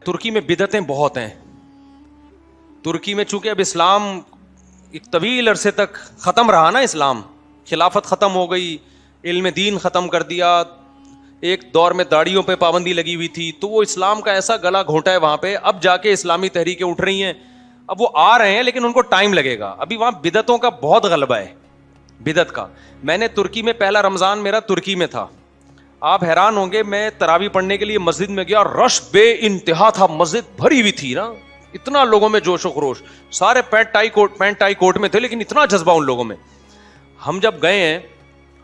ترکی میں بدعتیں بہت ہیں. ترکی میں چونکہ اب اسلام ایک طویل عرصے تک ختم رہا نا, اسلام خلافت ختم ہو گئی, علم دین ختم کر دیا, ایک دور میں داڑھیوں پہ پابندی لگی ہوئی تھی, تو وہ اسلام کا ایسا گلا گھونٹا ہے وہاں پہ. اب جا کے اسلامی تحریکیں اٹھ رہی ہیں, اب وہ آ رہے ہیں لیکن ان کو ٹائم لگے گا. ابھی وہاں بدعتوں کا بہت غلبہ ہے, بدعت کا. میں نے ترکی میں پہلا رمضان میرا ترکی میں تھا, آپ حیران ہوں گے, میں تراویح پڑھنے کے لیے مسجد میں گیا, رش بے انتہا تھا, مسجد بھری ہوئی تھی نا, اتنا لوگوں میں جوش و خروش, سارے پینٹ ٹائی کوٹ میں تھے لیکن اتنا جذبہ ان لوگوں میں. ہم جب گئے ہیں,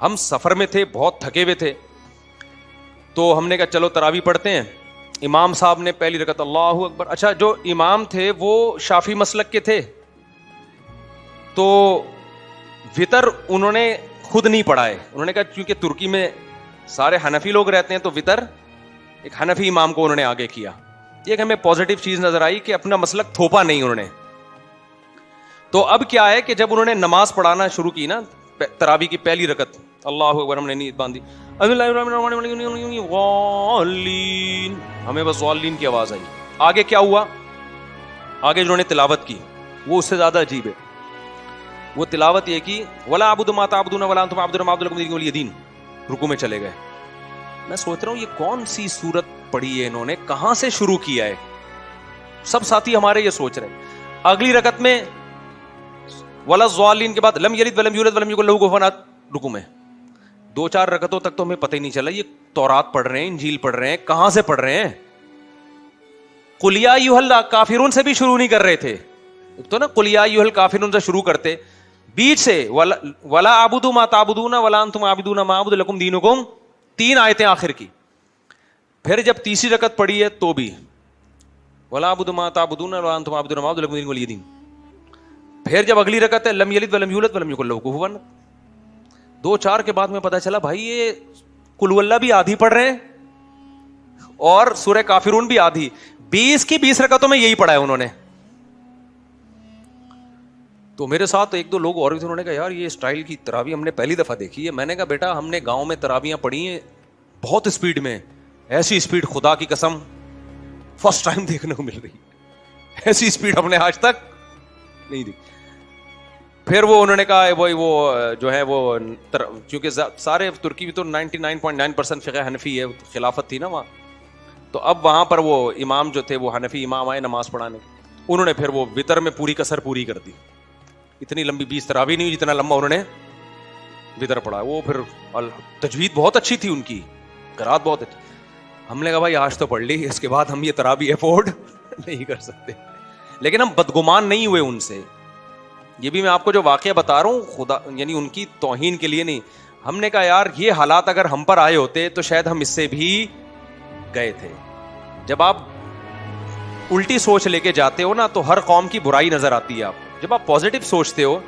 ہم سفر میں تھے, بہت تھکے ہوئے تھے, تو ہم نے کہا چلو تراویح پڑھتے ہیں. امام صاحب نے پہلی رکعت اللہ اکبر. اچھا جو امام تھے وہ شافعی مسلک کے تھے, تو وطر انہوں نے خود نہیں پڑھا ہے. انہوں نے کہا کیونکہ ترکی میں سارے حنفی لوگ رہتے ہیں تو وطر ایک حنفی امام کو انہوں نے آگے کیا. یہ ہمیں پازیٹیو چیز نظر آئی کہ اپنا مسلک تھوپا نہیں انہوں نے. تو اب کیا ہے کہ جب انہوں نے نماز پڑھانا شروع کی نا, تراویح کی پہلی رکعت اللہ اکبر, ہم نے نیت باندھی, ہمیں بس والین کی آواز آئی. آگے کیا ہوا, آگے جنہوں نے تلاوت کی وہ اس سے زیادہ عجیب ہے. وہ تلاوت یہ کی ولا اعبد ما تعبدون ولا انتم عابدون ما اعبد لكم دینکم ولی دین, رکوع میں چلے گئے. میں سوچ رہا ہوں یہ کون سی سورت پڑھی ہے انہوں نے, کہاں سے شروع کیا ہے. سب ساتھی ہمارے یہ سوچ رہے ہیں. اگلی رکعت میں ولا الضالین کے بعد لم یلد ولم یولد ولم یکن له کفوا احد, رکوع میں. 2-4 رکعتوں تک تو ہمیں پتہ ہی نہیں چلا یہ تورات پڑھ رہے ہیں, انجیل پڑھ رہے ہیں, کہاں سے پڑھ رہے ہیں. قل یا ایھا الکافرون سے بھی شروع نہیں کر رہے تھے, تو نا قل یا ایھا الکافرون سے شروع کرتے, بیچ سے ولا اعبد ما تعبدون ولا انتم عابدون ما اعبد لكم دینکم, 3 آیتیں آخر کی. پھر جب تیسری رکعت پڑھی ہے تو بھی ولا اعبد ما تعبدون ولا انتم عابدون ما اعبد لكم دینکم ولی دین. پھر جب اگلی رکعت ہے لم یلد ولم یولد ولم یکن له کفوا احد. 2-4 کے بعد میں پتا چلا بھائی یہ قل واللہ بھی آدھی پڑھ رہے ہیں اور سورہ کافرون بھی آدھی. 20 کی 20 رکعتوں میں یہی پڑھا ہے انہوں نے. تو میرے ساتھ 1-2 لوگ اور بھی تھے, انہوں نے کہا یار یہ اسٹائل کی تراویح ہم نے پہلی دفعہ دیکھی ہے. میں نے کہا بیٹا ہم نے گاؤں میں تراویحاں پڑھی ہیں بہت اسپیڈ میں, ایسی اسپیڈ خدا کی قسم فرسٹ ٹائم دیکھنے کو مل رہی ہے, ایسی اسپیڈ ہم نے آج تک نہیں دیکھی. پھر وہ انہوں نے کہا وہی وہ جو ہے وہ کیونکہ سارے ترکی بھی تو 99.9% فقہ حنفی ہے, خلافت تھی نا وہاں, تو اب وہاں پر وہ امام جو تھے وہ حنفی امام آئے نماز پڑھانے, انہوں نے پھر وہ وطر میں پوری کسر پوری کر دی. اتنی لمبی 20 تراویح نہیں ہوئی جتنا لمبا انہوں نے وطر پڑھا. وہ پھر تجوید بہت اچھی تھی ان کی, قرات بہت اچھی. ہم نے کہا بھائی آج تو پڑھ لی, اس کے بعد ہم یہ تراویح افورڈ نہیں کر سکتے. لیکن ہم بدگمان نہیں ہوئے ان سے. یہ بھی میں آپ کو جو واقعہ بتا رہا ہوں خدا یعنی ان کی توہین کے لیے نہیں. ہم نے کہا یار یہ حالات اگر ہم پر آئے ہوتے تو شاید ہم اس سے بھی گئے تھے. جب آپ الٹی سوچ لے کے جاتے ہو نا تو ہر قوم کی برائی نظر آتی ہے. آپ جب آپ پازیٹیو سوچتے ہو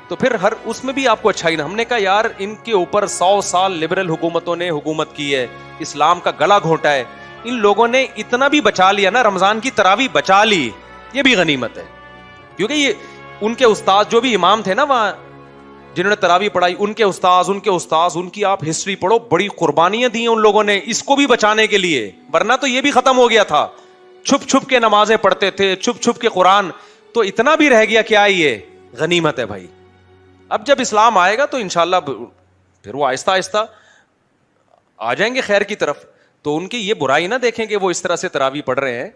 تو پھر ہر اس میں بھی آپ کو اچھائی. ہم نے کہا یار ان کے اوپر 100 سال لبرل حکومتوں نے حکومت کی ہے, اسلام کا گلا گھونٹا ہے, ان لوگوں نے اتنا بھی بچا لیا نا, رمضان کی تراویح بچا لی, یہ بھی غنیمت ہے. کیونکہ یہ ان کے استاد جو بھی امام تھے نا وہاں جنہوں نے تراویح پڑھائی, ان کے استاذ ان کی آپ ہسٹری پڑھو, بڑی قربانیاں دی ہیں ان لوگوں نے اس کو بھی بچانے کے لیے, ورنہ تو یہ بھی ختم ہو گیا تھا. چھپ چھپ کے نمازیں پڑھتے تھے, چھپ چھپ کے قرآن, تو اتنا بھی رہ گیا. کیا یہ غنیمت ہے بھائی. اب جب اسلام آئے گا تو انشاءاللہ پھر وہ آہستہ آہستہ آ جائیں گے خیر کی طرف. تو ان کی یہ برائی نہ دیکھیں کہ وہ اس طرح سے تراویح پڑھ رہے ہیں.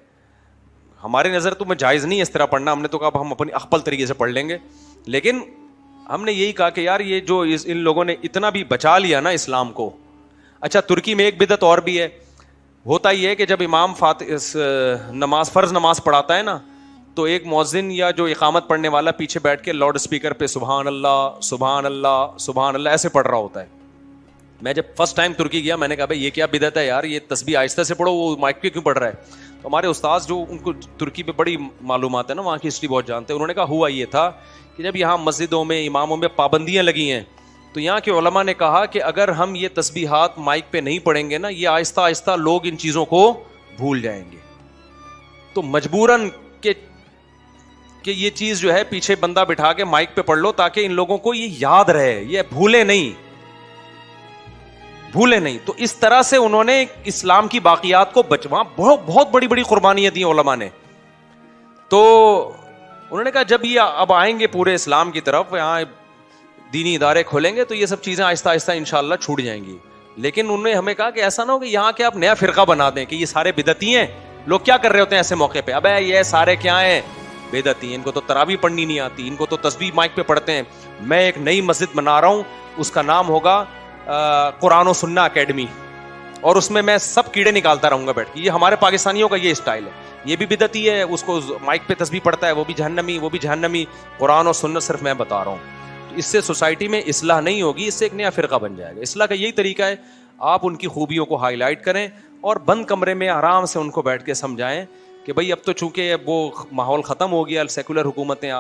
ہماری نظر تو میں جائز نہیں ہے اس طرح پڑھنا, ہم نے تو کہا ہم اپنی اخپل طریقے سے پڑھ لیں گے. لیکن ہم نے یہی کہا کہ یار یہ جو ان لوگوں نے اتنا بھی بچا لیا نا اسلام کو. اچھا ترکی میں ایک بدعت اور بھی ہے, ہوتا ہی ہے کہ جب امام فرض نماز پڑھاتا ہے نا تو ایک مؤذن یا جو اقامت پڑھنے والا پیچھے بیٹھ کے لاؤڈ اسپیکر پہ سبحان اللہ سبحان اللہ سبحان اللہ ایسے پڑھ رہا ہوتا ہے. میں جب فرسٹ ٹائم ترکی گیا میں نے کہا بھائی یہ کیا بدعت ہے یار, یہ تسبیح آہستہ سے پڑھو, وہ مائک پہ کیوں پڑھ رہا ہے. تو ہمارے استاذ جو ان کو ترکی پہ بڑی معلومات ہے نا, وہاں کی ہسٹری بہت جانتے ہیں, انہوں نے کہا ہوا یہ تھا کہ جب یہاں مسجدوں میں اماموں میں پابندیاں لگی ہیں تو یہاں کے علماء نے کہا کہ اگر ہم یہ تسبیحات مائک پہ نہیں پڑھیں گے نا یہ آہستہ آہستہ لوگ ان چیزوں کو بھول جائیں گے. تو مجبوراً کہ یہ چیز جو ہے پیچھے بندہ بٹھا کے مائک پہ پڑھ لو تاکہ ان لوگوں کو یہ یاد رہے, یہ بھولے نہیں. بھولے نہیں. تو اس طرح سے انہوں نے اسلام کی باقیات کو وہاں بہت بڑی بڑی قربانیاں دی علماء نے. تو انہوں نے کہا جب یہ اب آئیں گے پورے اسلام کی طرف, یہاں دینی ادارے کھولیں گے, تو یہ سب چیزیں آہستہ آہستہ انشاءاللہ چھوٹ جائیں گی. لیکن انہوں نے ہمیں کہا کہ ایسا نہ ہو کہ یہاں کے آپ نیا فرقہ بنا دیں کہ یہ سارے بدعتی ہیں. لوگ کیا کر رہے ہوتے ہیں ایسے موقع پہ, ابے یہ سارے کیا ہیں, بدعتی ہیں, ان کو تو تراویح پڑھنی نہیں آتی, ان کو تو تسبیح مائک پہ پڑھتے ہیں. میں ایک نئی مسجد بنا رہا ہوں, اس کا نام ہوگا قرآن و سنہ اکیڈمی, اور اس میں سب کیڑے نکالتا رہوں گا بیٹھ کے. یہ ہمارے پاکستانیوں کا یہ اسٹائل ہے, یہ بھی بدعتی ہے, اس کو مائک پہ تسبیح پڑھتا ہے, وہ بھی جہنمی. قرآن و سنت صرف میں بتا رہا ہوں. تو اس سے سوسائٹی میں اصلاح نہیں ہوگی, اس سے ایک نیا فرقہ بن جائے گا. اصلاح کا یہی طریقہ ہے, آپ ان کی خوبیوں کو ہائی لائٹ کریں اور بند کمرے میں آرام سے ان کو بیٹھ کے سمجھائیں کہ بھائی اب تو چونکہ وہ ماحول ختم ہو گیا, سیکولر حکومتیں,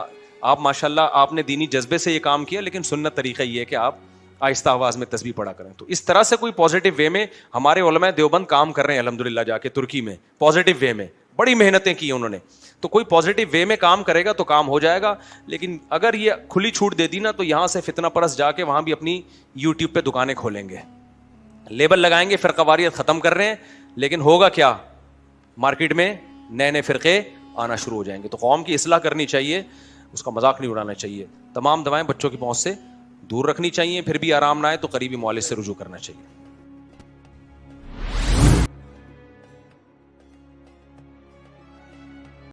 آپ ماشاءاللہ آپ نے دینی جذبے سے یہ کام کیا, لیکن سنت طریقہ یہ ہے کہ آپ آہستہ آواز میں تسبیح پڑھا کریں. تو اس طرح سے کوئی پازیٹیو وے میں ہمارے علماء دیوبند کام کر رہے ہیں الحمدللہ, جا کے ترکی میں پازیٹیو وے میں بڑی محنتیں کی انہوں نے. تو کوئی پازیٹیو وے میں کام کرے گا تو کام ہو جائے گا. لیکن اگر یہ کھلی چھوٹ دے دی نا, تو یہاں سے فتنہ پرست جا کے وہاں بھی اپنی یوٹیوب پہ دکانیں کھولیں گے, لیبل لگائیں گے فرقہ واریت ختم کر رہے ہیں, لیکن ہوگا کیا, مارکیٹ میں نئے نئے فرقے آنا شروع ہو جائیں گے. تو قوم کی اصلاح کرنی چاہیے, اس کا مذاق نہیں اڑانا چاہیے. تمام دوائیں بچوں کی پہنچ سے دور رکھنی چاہیے, پھر بھی آرام نہ آئے تو قریبی معالج سے رجوع کرنا چاہیے.